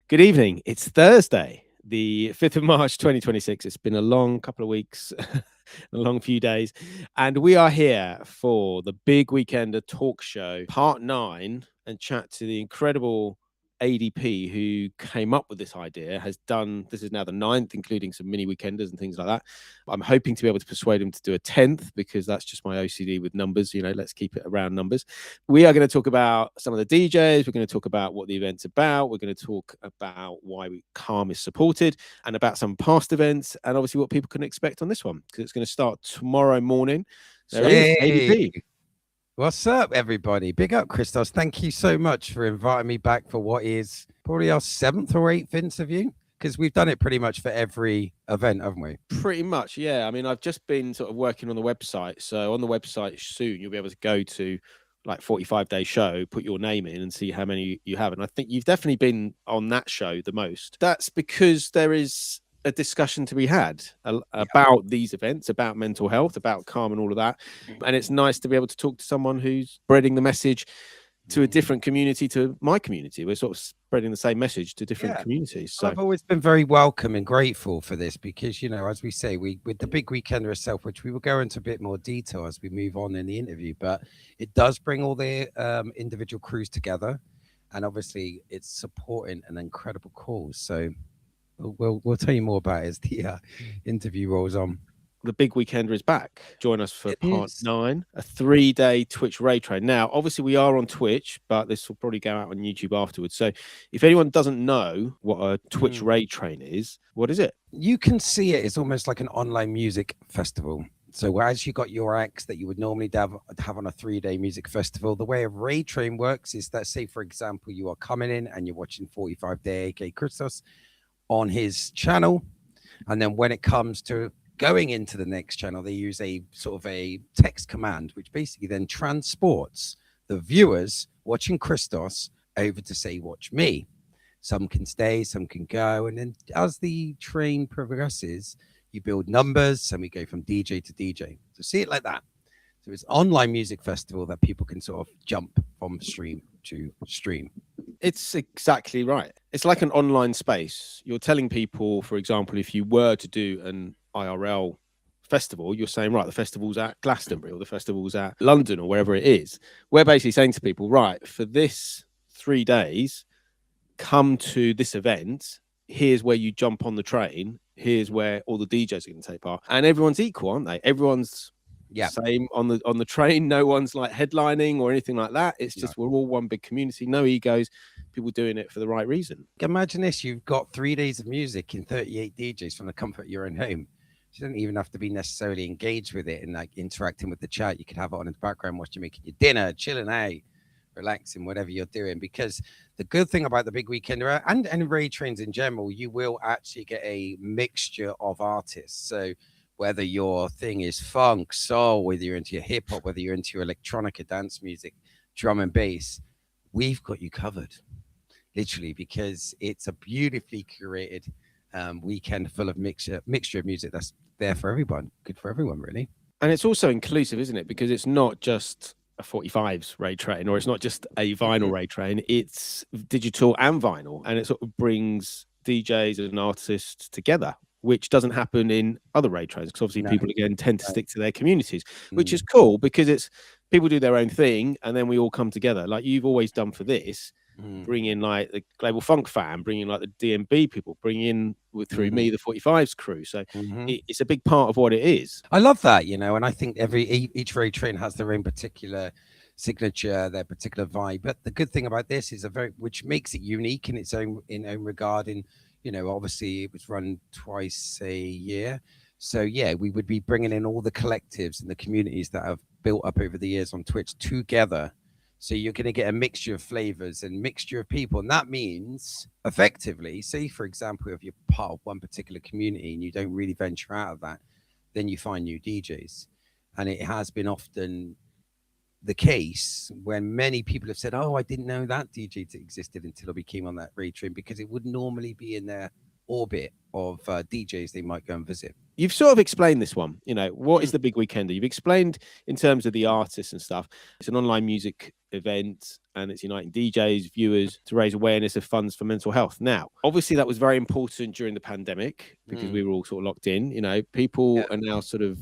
Good evening. It's Thursday, the 5th of March, 2026. It's been a long couple of weeks, a long few days. And we are here for the Big Weekender Talk Show, Part 9, and chat to the incredible AdeyP, who came up with this idea, has done, this is now the 9th, including some mini weekenders and things like that. I'm hoping to be able to persuade him to do a 10th, because that's just my OCD with numbers. You know, let's keep it around numbers. We are going to talk about some of the DJs. We're going to talk about what the event's about. We're going to talk about why Calm is supported, and about some past events, and obviously what people can expect on this one, because it's going to start tomorrow morning. There is AdeyP. What's up, everybody? Big up, Criztoz. Thank you so much for inviting me back for what is probably our 7th or 8th interview, because we've done it pretty much for every event, haven't we? Pretty much, yeah. I mean, I've just been sort of working on the website. So on the website soon, you'll be able to go to like 45-day show, put your name in and see how many you have. And I think you've definitely been on that show the most. That's because there is a discussion to be had about these events, about mental health, about Calm and all of that. And it's nice to be able to talk to someone who's spreading the message to a different community, to my community. We're sort of spreading the same message to different communities. So I've always been very welcome and grateful for this, because, you know, as we say, with the Big Weekender itself, which we will go into a bit more detail as we move on in the interview, but it does bring all the individual crews together, and obviously it's supporting an incredible cause. So we'll tell you more about it as the interview rolls on. The Big Weekender is back. Join us for Part 9, a 3-day Twitch raid train. Now, obviously, we are on Twitch, but this will probably go out on YouTube afterwards. So if anyone doesn't know what a Twitch raid train is, what is it? You can see it. It's almost like an online music festival. So as you got your acts that you would normally have on a 3-day music festival, the way a raid train works is that, say, for example, you are coming in and you're watching 45-day AK Criztoz on his channel. And then when it comes to going into the next channel, they use a sort of a text command, which basically then transports the viewers watching Criztoz over to, say, watch me. Some can stay, some can go. And then as the train progresses, you build numbers, and we go from DJ to DJ. So see it like that. So it's an online music festival that people can sort of jump from stream to stream. It's exactly right. It's like an online space. You're telling people, for example, if you were to do an IRL festival, you're saying, right, the festival's at Glastonbury or the festival's at London or wherever it is. We're basically saying to people, right, for this 3 days, come to this event. Here's where you jump on the train. Here's where all the DJs are going to take part. And everyone's equal, aren't they? Everyone's same on the train. No one's like headlining or anything like that. It's just we're all one big community, no egos, people doing it for the right reason. Imagine this: you've got 3 days of music in 38 DJs from the comfort of your own home. You don't even have to be necessarily engaged with it and like interacting with the chat. You could have it on in the background while you're making your dinner, chilling out, relaxing, whatever you're doing. Because the good thing about the Big Weekender and raid trains in general, you will actually get a mixture of artists. So whether your thing is funk, soul, whether you're into your hip hop, whether you're into your electronica, dance music, drum and bass, we've got you covered, literally, because it's a beautifully curated weekend full of mixture of music that's there for everyone, good for everyone, really. And it's also inclusive, isn't it? Because it's not just a 45s raid train, or it's not just a vinyl raid train. It's digital and vinyl, and it sort of brings DJs and artists together, which doesn't happen in other raid trains, because obviously people again tend to stick to their communities, which is cool, because it's people do their own thing and then we all come together, like you've always done for this. Bring in like the Global Funk Fam, bring in like the DMB people, bring in through me the 45s crew. So it's a big part of what it is. I love that, you know, and I think each raid train has their own particular signature, their particular vibe. But the good thing about this is which makes it unique in its own regard. In, you know, obviously it was run twice a year, so yeah, we would be bringing in all the collectives and the communities that have built up over the years on Twitch together. So you're going to get a mixture of flavors and mixture of people. And that means effectively, say, for example, if you're part of one particular community and you don't really venture out of that, then you find new DJs. And it has been often the case when many people have said, oh, I didn't know that DJ existed until I became on that raid train, because it would normally be in their orbit of DJs they might go and visit. You've sort of explained this one. What is the Big Weekender? You've explained in terms of the artists and stuff. It's an online music event and it's uniting DJs, viewers to raise awareness of funds for mental health. Now, obviously that was very important during the pandemic because we were all sort of locked in. People are now sort of,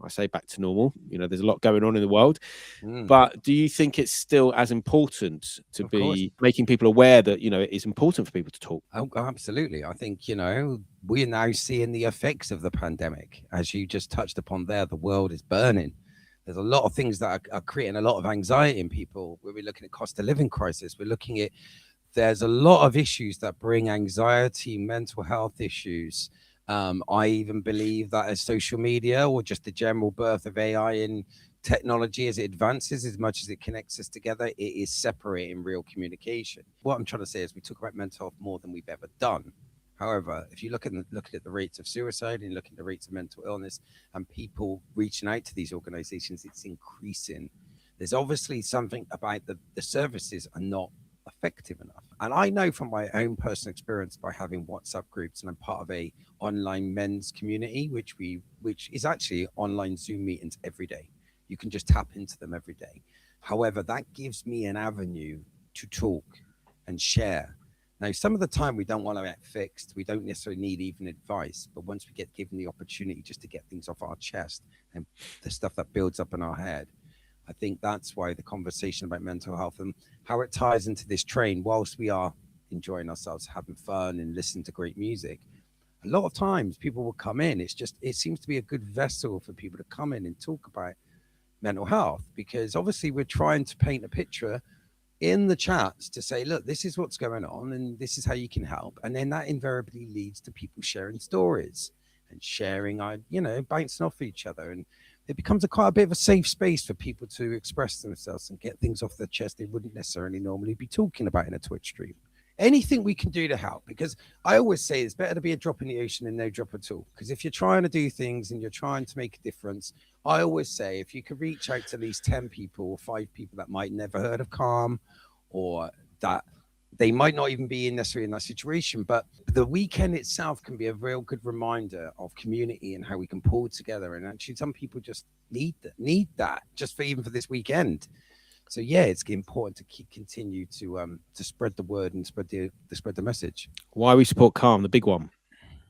I say, back to normal. There's a lot going on in the world. But do you think it's still as important to be making people aware that, it is important for people to talk? Oh, absolutely. I think, we're now seeing the effects of the pandemic. As you just touched upon there, the world is burning. There's a lot of things that are creating a lot of anxiety in people. We're looking at cost of living crisis. We're looking at, there's a lot of issues that bring anxiety, mental health issues. I even believe that as social media or just the general birth of AI in technology, as it advances, as much as it connects us together, it is separating real communication. What I'm trying to say is we talk about mental health more than we've ever done. However, if you look at the rates of suicide and look at the rates of mental illness and people reaching out to these organizations, it's increasing. There's obviously something about the services are not effective enough. And I know from my own personal experience by having WhatsApp groups, and I'm part of a online men's community, which is actually online Zoom meetings every day. You can just tap into them every day. However, that gives me an avenue to talk and share. Now, some of the time we don't want to get fixed. We don't necessarily need even advice. But once we get given the opportunity just to get things off our chest and the stuff that builds up in our head, I think that's why the conversation about mental health and how it ties into this train, whilst we are enjoying ourselves, having fun and listening to great music, a lot of times people will come in. It seems to be a good vessel for people to come in and talk about mental health, because obviously we're trying to paint a picture in the chats to say, look, this is what's going on and this is how you can help. And then that invariably leads to people sharing stories and sharing, bouncing off each other. And it becomes quite a bit of a safe space for people to express themselves and get things off their chest they wouldn't necessarily normally be talking about in a Twitch stream. Anything we can do to help, because I always say it's better to be a drop in the ocean than no drop at all. Because if you're trying to do things and you're trying to make a difference, I always say if you could reach out to at least 10 people or 5 people that might never heard of Calm, or that they might not even be necessarily in that situation, but the weekend itself can be a real good reminder of community and how we can pull together. And actually some people just need that just for even for this weekend. So yeah, it's important to continue to spread the word and spread the message. Why we support Calm, the big one.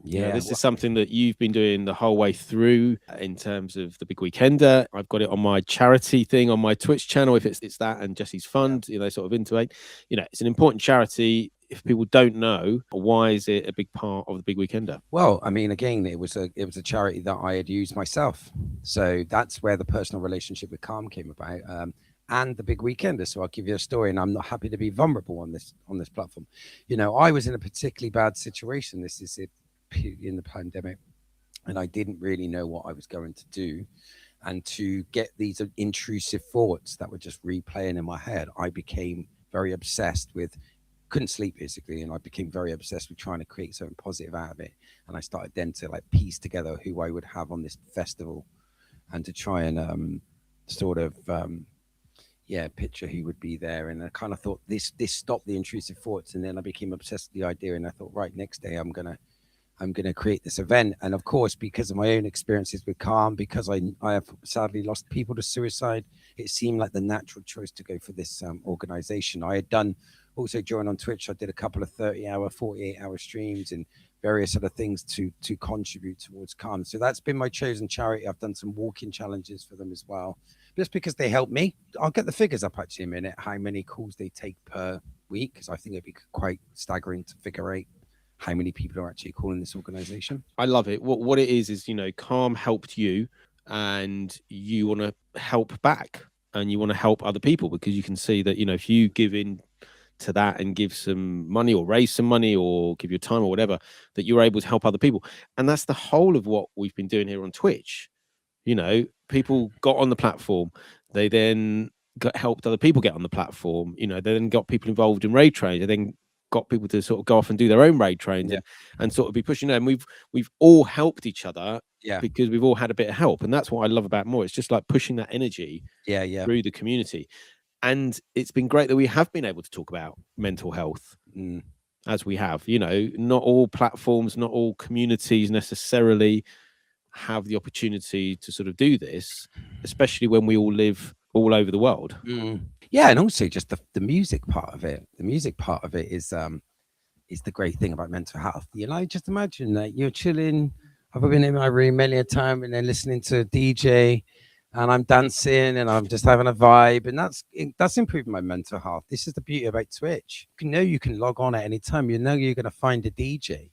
Yeah, this is something that you've been doing the whole way through in terms of the Big Weekender. I've got it on my charity thing on my Twitch channel. If it's that and Jesse's fund, sort of intimate. It's an important charity. If people don't know, why is it a big part of the Big Weekender? Well, I mean, again, it was a charity that I had used myself, so that's where the personal relationship with Calm came about. And the Big Weekender. So I'll give you a story, and I'm not happy to be vulnerable on this platform. I was in a particularly bad situation. This is it in the pandemic, and I didn't really know what I was going to do. And to get these intrusive thoughts that were just replaying in my head, I became very obsessed with, couldn't sleep basically, and I became very obsessed with trying to create something positive out of it. And I started then to piece together who I would have on this festival, and to try and picture who would be there. And I kind of thought this stopped the intrusive thoughts, and then I became obsessed with the idea, and I thought, right, next day I'm gonna create this event. And of course, because of my own experiences with Calm, because I have sadly lost people to suicide, it seemed like the natural choice to go for this organization. I had done also joined on Twitch. I did a couple of 30-hour, 48-hour streams and various other things to contribute towards Calm. So that's been my chosen charity. I've done some walk-in challenges for them as well, just because they help me. I'll get the figures up actually in a minute, how many calls they take per week, because I think it'd be quite staggering to figure out how many people are actually calling this organization. I love it. What it is, Calm helped you, and you want to help back, and you want to help other people, because you can see that, if you give in to that and give some money or raise some money or give your time or whatever, that you're able to help other people. And that's the whole of what we've been doing here on Twitch. People got on the platform, they then helped other people get on the platform. They then got people involved in raid trains, they then got people to sort of go off and do their own raid trains, and sort of be pushing them. We've all helped each other, because we've all had a bit of help. And that's what I love about more. It's just like pushing that energy through the community. And it's been great that we have been able to talk about mental health as we have. You know, not all platforms, not all communities necessarily have the opportunity to sort of do this, especially when we all live all over the world. Yeah, and also just the music part of it. The music part of it is the great thing about mental health. You know, just imagine that you're chilling. I've been in my room many a time and then listening to a DJ, and I'm dancing and I'm just having a vibe, and that's improving my mental health. This is the beauty about Twitch. You know, you can log on at any time. You know, you're going to find a DJ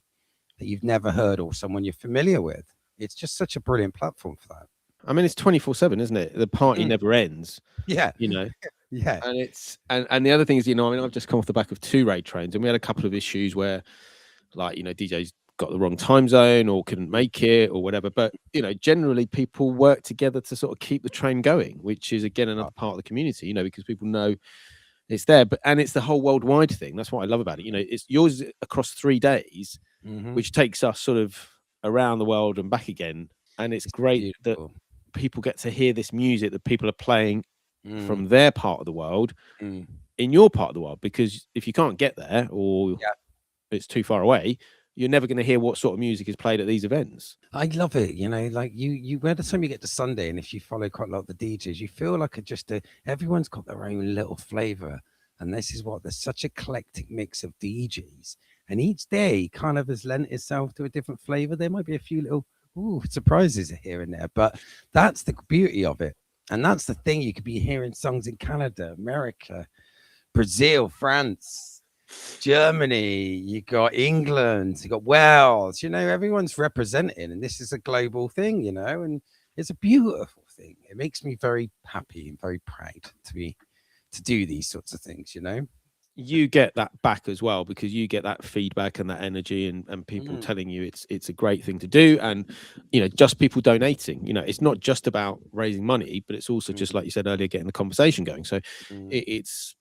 that you've never heard or someone you're familiar with. It's just such a brilliant platform for that. I mean, it's 24/7, isn't it? The party never ends. Yeah, You know. yeah. And it's and the other thing is, you know, I mean, I've just come off the back of 2 raid trains, and we had a couple of issues where, like, you know, DJs got the wrong time zone or couldn't make it or whatever. But, you know, generally people work together to sort of keep the train going, which is again another part of the community, you know, because people know it's there. But and it's the whole worldwide thing. That's what I love about it. You know, it's yours across 3 days, which takes us sort of around the world and back again. And it's great beautiful. that people get to hear this music that people are playing from their part of the world in your part of the world, because if you can't get there or it's too far away, you're never going to hear what sort of music is played at these events. I love it. You know, like you by the time you get to Sunday, and if you follow quite a lot of the DJs, you feel like everyone's got their own little flavor. And this is what there's such eclectic mix of DJs, and each day kind of has lent itself to a different flavor. There might be a few little surprises here and there, but that's the beauty of it. And that's the thing. You could be hearing songs in Canada, America, Brazil, France, Germany, you got England, you got Wales, you know, everyone's representing, and this is a global thing, you know, and it's a beautiful thing. It makes me very happy and very proud to do these sorts of things, you know. You get that back as well, because you get that feedback and that energy and people telling you it's a great thing to do. And, you know, just people donating, you know, it's not just about raising money, but it's also just like you said earlier, getting the conversation going. So it's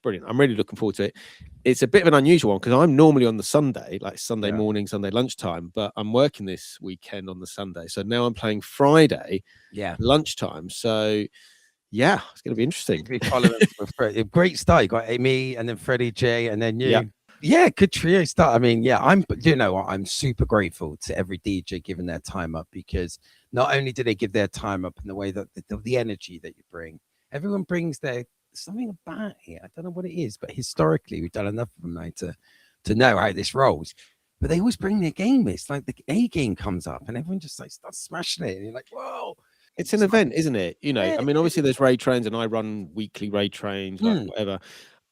brilliant. I'm really looking forward to it. It's a bit of an unusual one because I'm normally on the Sunday, like Sunday morning, Sunday lunchtime, but I'm working this weekend on the Sunday. So now I'm playing Friday lunchtime. So yeah, it's going to be interesting. Great start. You got me and then Freddie J and then you. Yeah, good trio start. I mean, yeah, I'm super grateful to every DJ giving their time up, because not only do they give their time up in the way that the energy that you bring, everyone brings their something about it. I don't know what it is, but historically we've done enough of them now to know how this rolls. But they always bring their game. It's like the A game comes up and everyone just like starts smashing it. And you're like, whoa. It's an event, isn't it? You know, I mean, obviously there's raid trains and I run weekly raid trains, like whatever,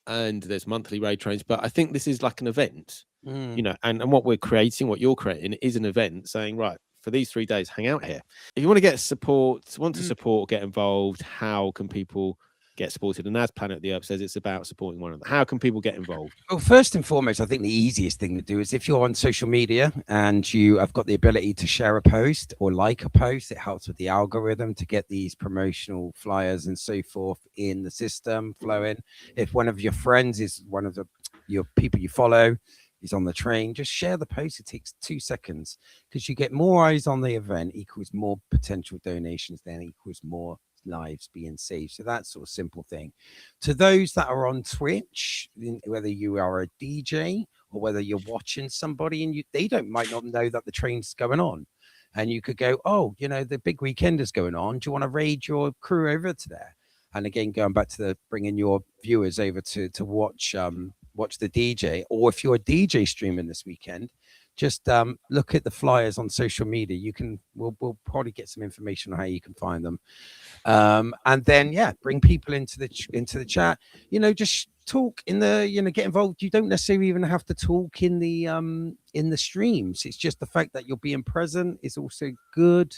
and there's monthly raid trains, but I think this is like an event, you know, and what we're creating, what you're creating is an event saying, right, for these 3 days, hang out here. If you want to get support, or get involved, how can people get supported? And as Planet of the Earth says, it's about supporting one another. How can people get involved? Well, first and foremost, I think the easiest thing to do is if you're on social media and you have got the ability to share a post or like a post, it helps with the algorithm to get these promotional flyers and so forth in the system flowing. If one of your friends is one of your people you follow is on the train, just share the post. It takes 2 seconds, because you get more eyes on the event equals more potential donations, then equals more lives being saved. So that sort of simple thing. To those that are on Twitch, whether you are a DJ or whether you're watching somebody and they might not know that the train's going on, and you could go, oh, you know, the big weekend is going on, do you want to raid your crew over to there? And again, going back to bringing your viewers over to watch the DJ, or if you're a DJ streaming this weekend, just look at the flyers on social media. We'll probably get some information on how you can find them. And then bring people into the chat, you know, just talk in the, you know, get involved. You don't necessarily even have to talk in the streams. It's just the fact that you're being present is also good,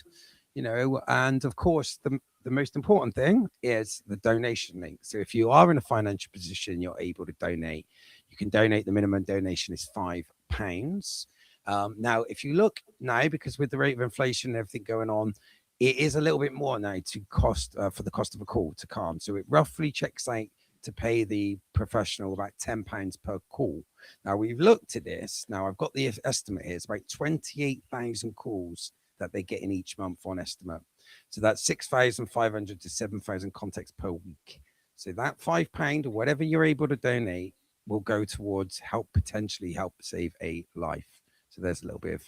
you know. And of course the most important thing is the donation link. So if you are in a financial position, you're able to donate, you can donate. The minimum donation is £5. Now, if you look now, because with the rate of inflation and everything going on, it is a little bit more now to cost for the cost of a call to Calm. So it roughly checks out to pay the professional about £10 per call. Now we've looked at this. Now I've got the estimate here. It's about 28,000 calls that they get in each month on estimate. So that's 6,500 to 7,000 contacts per week. So that £5 or whatever you're able to donate will go towards potentially help save a life. So there's a little bit of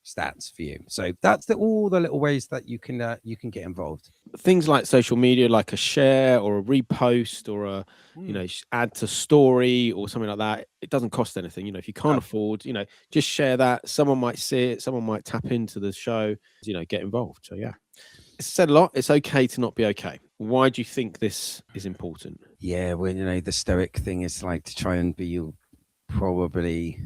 stats for you. So that's all the little ways that you can get involved. Things like social media, like a share or a repost or a add to story or something like that, it doesn't cost anything. If you can't afford, just share that. Someone might see it, someone might tap into the show, get involved. So yeah, it's said a lot. It's okay to not be okay. Why do you think this is important? Yeah, well, the stoic thing is like to try and be probably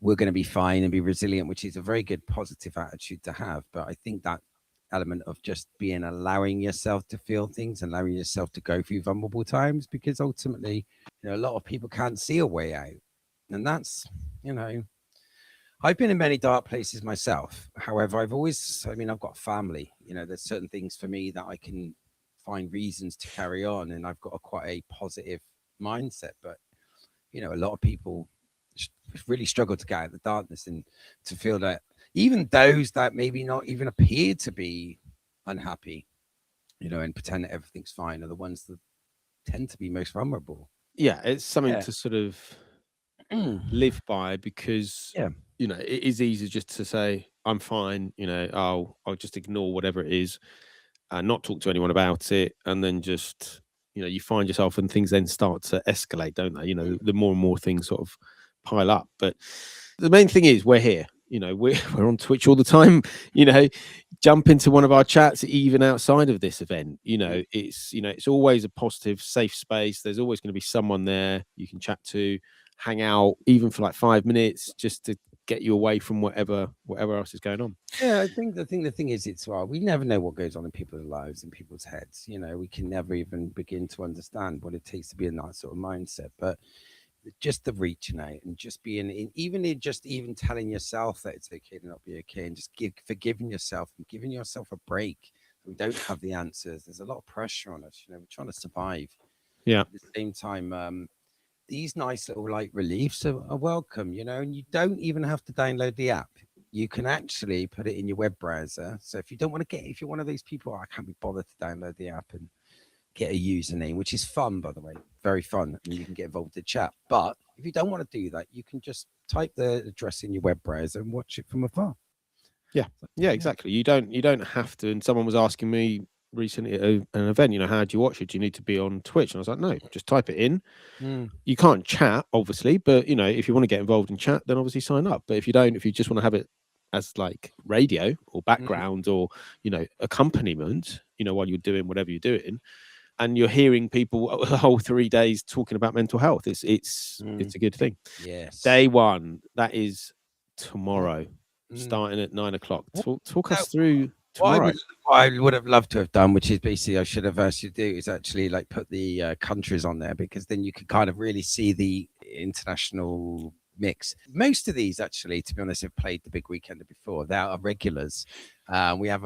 we're going to be fine and be resilient, which is a very good positive attitude to have. But I think that element of just allowing yourself to feel things, allowing yourself to go through vulnerable times, because ultimately, a lot of people can't see a way out. And that's, I've been in many dark places myself. However, I've got family, there's certain things for me that I can find reasons to carry on. And I've got quite a positive mindset, but, a lot of people really struggle to get out of the darkness and to feel that even those that maybe not even appear to be unhappy, and pretend that everything's fine, are the ones that tend to be most vulnerable. Yeah, it's something to sort of live by, because it is easy just to say I'm fine, I'll just ignore whatever it is and not talk to anyone about it, and then just you find yourself and things then start to escalate, don't they? The more and more things sort of pile up. But the main thing is we're here, we're on Twitch all the time, jump into one of our chats even outside of this event. It's always a positive, safe space. There's always going to be someone there you can chat to, hang out even for like 5 minutes, just to get you away from whatever else is going on. Yeah, I think the thing is, we never know what goes on in people's lives, in people's heads. We can never even begin to understand what it takes to be in that sort of mindset. But just the reaching out and just being even telling yourself that it's okay to not be okay, and just forgiving yourself and giving yourself a break. We don't have the answers. There's a lot of pressure on us. We're trying to survive. Yeah. At the same time, these nice little light reliefs are welcome, and you don't even have to download the app. You can actually put it in your web browser. So if you're one of these people, I can't be bothered to download the app and get a username, which is fun, by the way, very fun, and you can get involved in chat. But if you don't want to do that, you can just type the address in your web browser and watch it from afar. Yeah, exactly. You don't have to. And someone was asking me recently at an event, how do you watch it? Do you need to be on Twitch? And I was like, no, just type it in. You can't chat, obviously, but if you want to get involved in chat, then obviously sign up. But if you just want to have it as like radio or background or accompaniment, while you're doing whatever you're doing, and you're hearing people the whole 3 days talking about mental health, it's a good thing. Yes. Day one, that is tomorrow, starting at 9 o'clock. Talk us through tomorrow. What I would have loved to have done, which is basically I should have asked you to do, is actually like put the countries on there, because then you could kind of really see the international mix. Most of these, actually, to be honest, have played the big weekender before. They are regulars. We have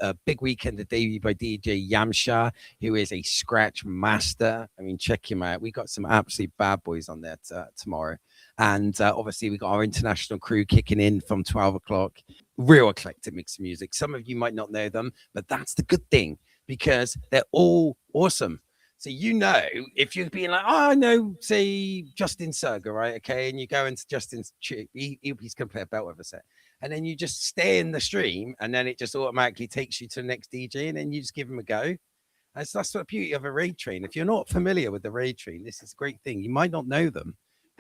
a big weekender debut by DJ Yamsha, who is a scratch master. I mean, check him out. We got some absolute bad boys on there tomorrow. And obviously, we got our international crew kicking in from 12 o'clock. Real eclectic mix of music. Some of you might not know them, but that's the good thing, because they're all awesome. So, if you're being like, oh, I know, say, Justin Serger, right? Okay. And you go into Justin's, he's going to play a bellwether set. And then you just stay in the stream, and then it just automatically takes you to the next DJ, and then you just give them a go. That's the beauty of a raid train. If you're not familiar with the raid train, this is a great thing. You might not know them.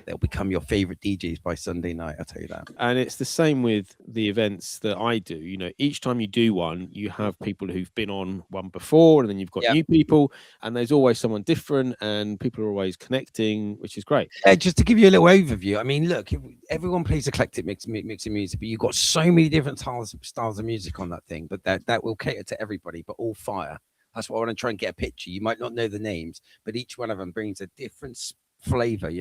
They'll become your favorite DJs by Sunday night, I'll tell you that. And it's the same with the events that I do. Each time you do one, you have people who've been on one before, and then you've got new people, and there's always someone different, and people are always connecting, which is great. Just to give you a little overview, I mean, look, everyone plays eclectic mix of music, but you've got so many different styles of music on that thing, but that will cater to everybody, but all fire. That's what I want to try and get a picture. You might not know the names, but each one of them brings a different flavor,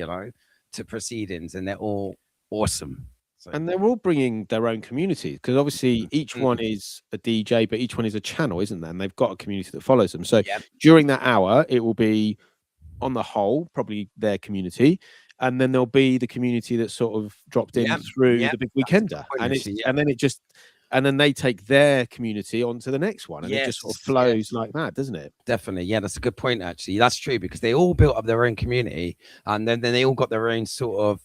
to proceedings, and they're all awesome. So, and they're all bringing their own community, because obviously each one is a DJ, but each one is a channel, isn't there? And they've got a community that follows them. So during that hour, it will be, on the whole, probably their community, and then there'll be the community that sort of dropped in through the big weekender, and then it just and then they take their community onto the next one, and it just sort of flows yes. like that, doesn't it? Definitely. Yeah, that's a good point, actually. That's true, because they all built up their own community, and then they all got their own sort of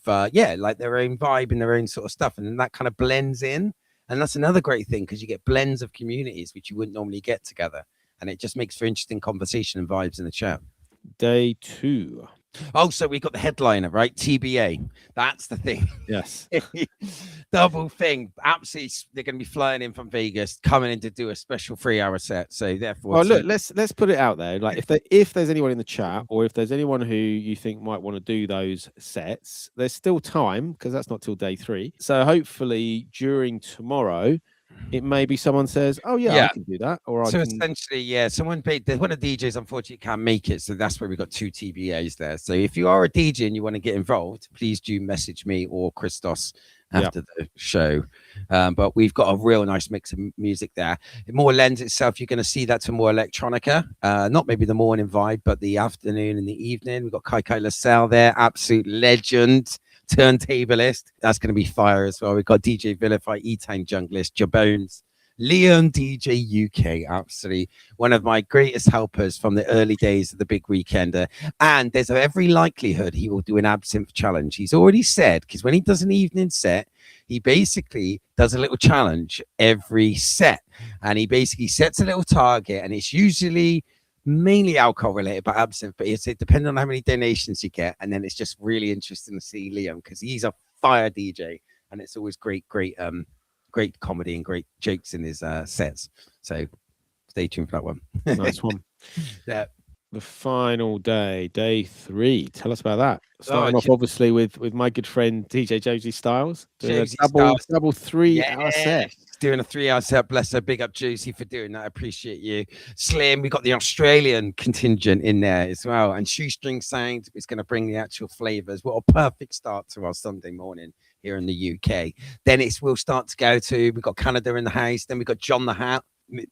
like their own vibe and their own sort of stuff, and then that kind of blends in. And that's another great thing, because you get blends of communities which you wouldn't normally get together, and it just makes for interesting conversation and vibes in the chat. Day 2. Oh, so we got the headliner, right? TBA. That's the thing. Yes. Double thing. Absolutely, they're going to be flying in from Vegas, coming in to do a special 3-hour set. So therefore, Well, look, let's put it out there. Like, if there's anyone in the chat, or if there's anyone who you think might want to do those sets, there's still time, because that's not till day 3. So hopefully during tomorrow, it may be someone says, "Oh yeah, I can do that," or I can... essentially, someone paid. One of the DJs unfortunately can't make it, so that's where we got 2 TBAs there. So if you are a DJ and you want to get involved, please do message me or Criztoz after the show. But we've got a real nice mix of music there. It more lends itself. You're going to see that to more electronica, not maybe the morning vibe, but the afternoon and the evening. We've got Kai LaSalle there, absolute legend. Turntablist, that's going to be fire as well. We've got DJ Vilify, E-Town Junglist, Jabones, Leon DJ UK, absolutely one of my greatest helpers from the early days of the Big Weekender. And there's every likelihood he will do an absinthe challenge. He's already said, because when he does an evening set, he basically does a little challenge every set, and he basically sets a little target, and it's usually mainly alcohol related, but absinthe. But it's depending on how many donations you get, and then it's just really interesting to see Liam, because he's a fire DJ, and it's always great comedy and great jokes in his sets. So stay tuned for that one. Nice one. Yeah. The final day, day 3. Tell us about that. Starting off obviously with my good friend DJ Josie Styles, doing a double 3-hour set. Doing a 3-hour set. Bless her. Big up Josie for doing that. I appreciate you. Slim, we got the Australian contingent in there as well. And Shoestring Sound is going to bring the actual flavors. What a perfect start to our Sunday morning here in the UK. Then we'll start to go to, we've got Canada in the house. Then we've got John the Hat,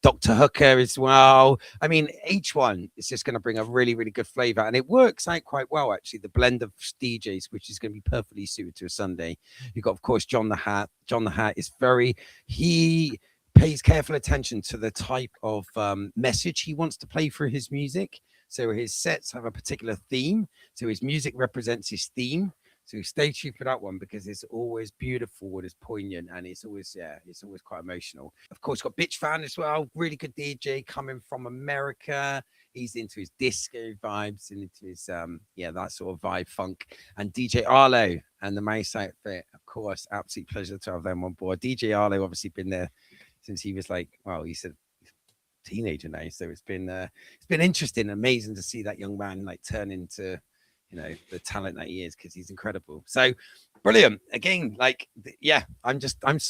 Dr. Hooker as well. I mean, each one is just going to bring a really, really good flavor, and it works out quite well, actually, the blend of DJs, which is going to be perfectly suited to a Sunday. You've got, of course, John the Hat. John the Hat is he pays careful attention to the type of message he wants to play through his music. So his sets have a particular theme. So his music represents his theme. So stay tuned for that one, because it's always beautiful, it's poignant, and it's always quite emotional. Of course, got Bitch Fan as well, really good DJ coming from America. He's into his disco vibes and into his that sort of vibe funk. And DJ Arlo and the Mouse Outfit, of course, absolute pleasure to have them on board. DJ Arlo obviously been there since he was he's a teenager now, so it's been interesting, amazing to see that young man turn into the talent that he is, because he's incredible. So brilliant. Again, I'm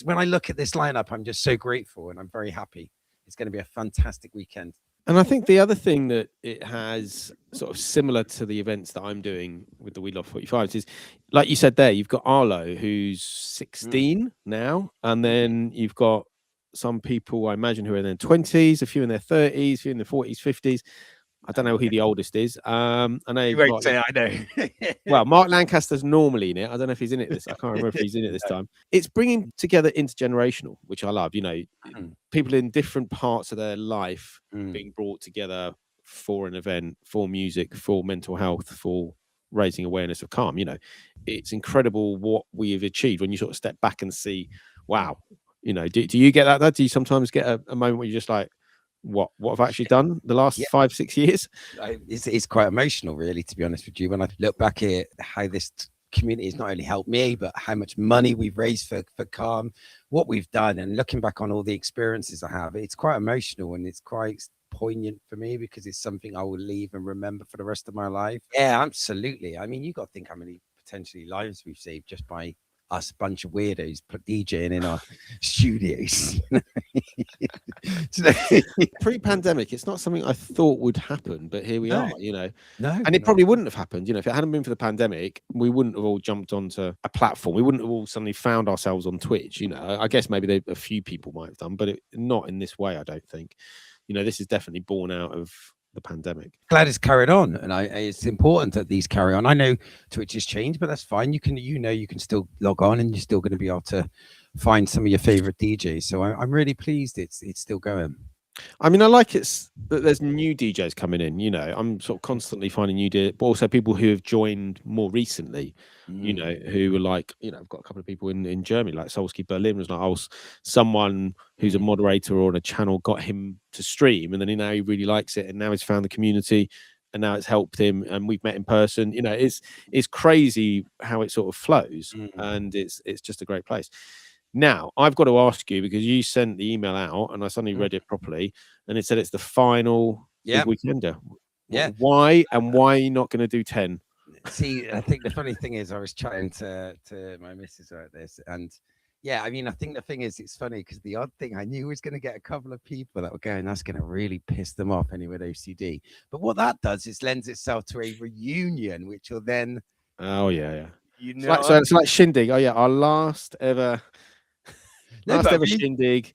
when I look at this lineup, I'm just so grateful, and I'm very happy. It's going to be a fantastic weekend. And I think the other thing that it has sort of similar to the events that I'm doing with the We Love 45s is, like you said there, you've got Arlo, who's 16 now, and then you've got some people, I imagine, who are in their 20s, a few in their 30s, a few in their 40s, 50s. I don't know who the oldest is. I know you won't say I know. Well, Mark Lancaster's normally in it. I don't know if he's in it I can't remember if he's in it this time. It's bringing together intergenerational, which I love. People in different parts of their life being brought together for an event, for music, for mental health, for raising awareness of calm. It's incredible what we have achieved when you sort of step back and see, wow. Do you get that? Do you sometimes get a moment where you're just like, what I've actually done the last 5-6 years? It's quite emotional, really, to be honest with you, when I look back at how this community has not only helped me, but how much money we've raised for Calm, what we've done, and looking back on all the experiences I have. It's quite emotional, and it's quite poignant for me, because it's something I will leave and remember for the rest of my life. Yeah, absolutely. I mean, you got to think how many potentially lives we've saved just by us bunch of weirdos DJing in our studios. Pre-pandemic, it's not something I thought would happen, but here we are. No, and it probably wouldn't have happened. If it hadn't been for the pandemic, we wouldn't have all jumped onto a platform. We wouldn't have all suddenly found ourselves on Twitch. I guess maybe a few people might have done, but not in this way. I don't think. This is definitely born out of the pandemic. Glad it's carried on, and it's important that these carry on. I know Twitch has changed, but that's fine. You can still log on, and you're still going to be able to find some of your favorite DJs. So I'm really pleased it's still going. I mean, I like it's that there's new DJs coming in. You know, I'm sort of constantly finding new DJs, but also people who have joined more recently. You know, who were like, you know, I've got a couple of people in Germany, like Solsky Berlin was like, oh, someone who's a moderator or on a channel got him to stream, and then now he really likes it, and now he's found the community, and now it's helped him, and we've met in person. You know, it's crazy how it sort of flows, and it's just a great place. Now, I've got to ask you, because you sent the email out and I suddenly read it properly, and it said it's the final big weekender. Yeah. Why are you not going to do 10? See, I think the funny thing is I was chatting to my missus about this, and yeah, I mean, I think the thing is, it's funny because the odd thing, I knew was going to get a couple of people that were going, that's going to really piss them off anyway with OCD. But what that does is lends itself to a reunion, which will then... Oh, yeah. You know, so it's like Shindig. Oh, yeah, our last ever Shindig,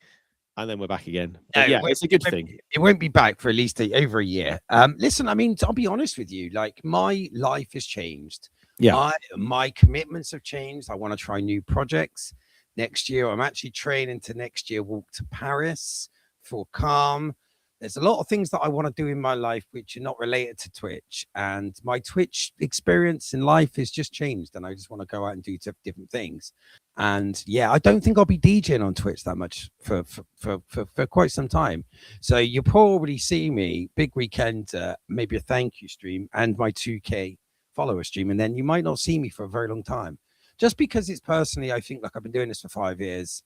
and then we're back again. But yeah, it's a good thing. It won't be back for at least over a year. Listen, I mean, I'll be honest with you, like, my life has changed. Yeah. My commitments have changed. I want to try new projects. Next year, I'm actually training to next year walk to Paris for Calm. There's a lot of things that I want to do in my life which are not related to Twitch, and my Twitch experience in life has just changed, and I just want to go out and do different things. And yeah, I don't think I'll be DJing on Twitch that much for quite some time. So you'll probably see me big weekend, maybe a thank you stream and my 2K follower stream, and then you might not see me for a very long time. Just because it's personally, I think, like, I've been doing this for 5 years.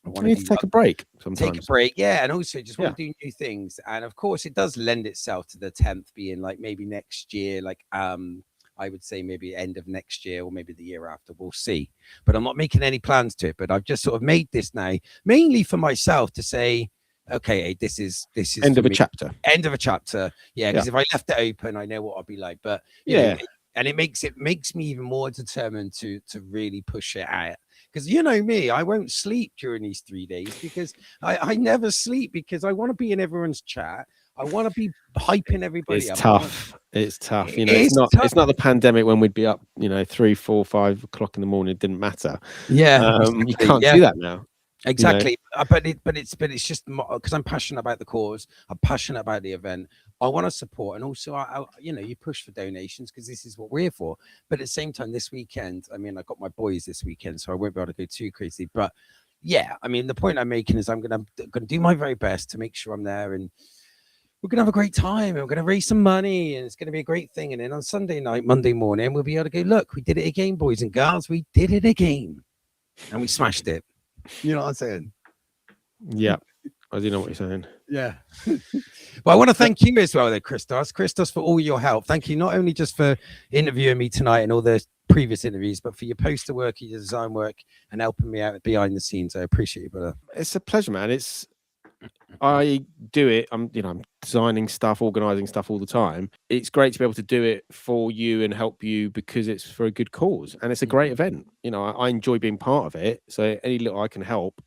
I want to take a break sometimes. Take a break, yeah, and also just want to do new things. And of course, it does lend itself to the 10th being like maybe next year, like I would say maybe end of next year or maybe the year after. We'll see. But I'm not making any plans to it. But I've just sort of made this now mainly for myself to say, okay, this is end of a chapter. End of a chapter. Yeah, because if I left it open, I know what I'll be like. But you know, and it makes me even more determined to really push it out. Because you know me, I won't sleep during these 3 days because I never sleep because I want to be in everyone's chat. I want to be hyping everybody up. It's tough. You know, it's not the pandemic when we'd be up, you know, 3, 4, 5 o'clock in the morning. It didn't matter. Yeah, you can't do that now. Exactly. You know? But it's just because I'm passionate about the cause. I'm passionate about the event. I want to support, and also I you know, you push for donations because this is what we're here for. But at the same time, this weekend, I mean, I got my boys this weekend, so I won't be able to go too crazy. But yeah, I mean, the point I'm making is I'm gonna do my very best to make sure I'm there, and we're gonna have a great time, and we're gonna raise some money, and it's gonna be a great thing. And then on Sunday night, Monday morning, we'll be able to go, look, we did it again, boys and girls. We did it again, and we smashed it. You know what I'm saying? Yeah, I do know what you're saying. Yeah. Well, I want to thank you as well, there, Criztoz, for all your help. Thank you not only just for interviewing me tonight and all the previous interviews, but for your poster work, your design work, and helping me out behind the scenes. I appreciate you, brother. It's a pleasure, man. I do it. I'm designing stuff, organizing stuff all the time. It's great to be able to do it for you and help you because it's for a good cause, and it's a great event. You know, I enjoy being part of it. So any little I can help,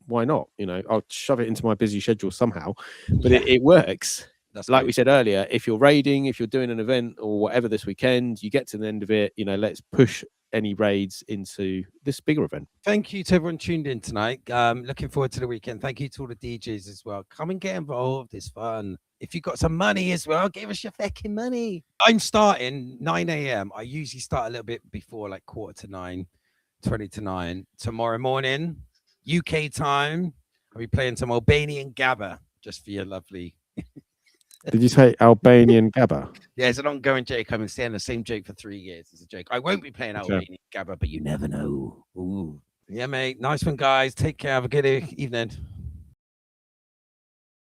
why not? You know, I'll shove it into my busy schedule somehow, but it works. That's like great. We said earlier, if you're raiding, if you're doing an event or whatever this weekend, you get to the end of it, you know, let's push any raids into this bigger event. Thank you to everyone tuned in tonight. Looking forward to the weekend. Thank you to all the DJs as well. Come and get involved. It's fun. If you've got some money as well, give us your fucking money. I'm starting 9 a.m. I usually start a little bit before, like 8:45, 20 to 9. Tomorrow morning, UK time, I'll be playing some Albanian Gabba just for your lovely... Did you say Albanian Gabba? Yeah, it's an ongoing joke. I've been saying the same joke for 3 years. It's a joke. I won't be playing Albanian Gabba, but you never know. Ooh. Yeah, mate. Nice one, guys. Take care. Have a good evening.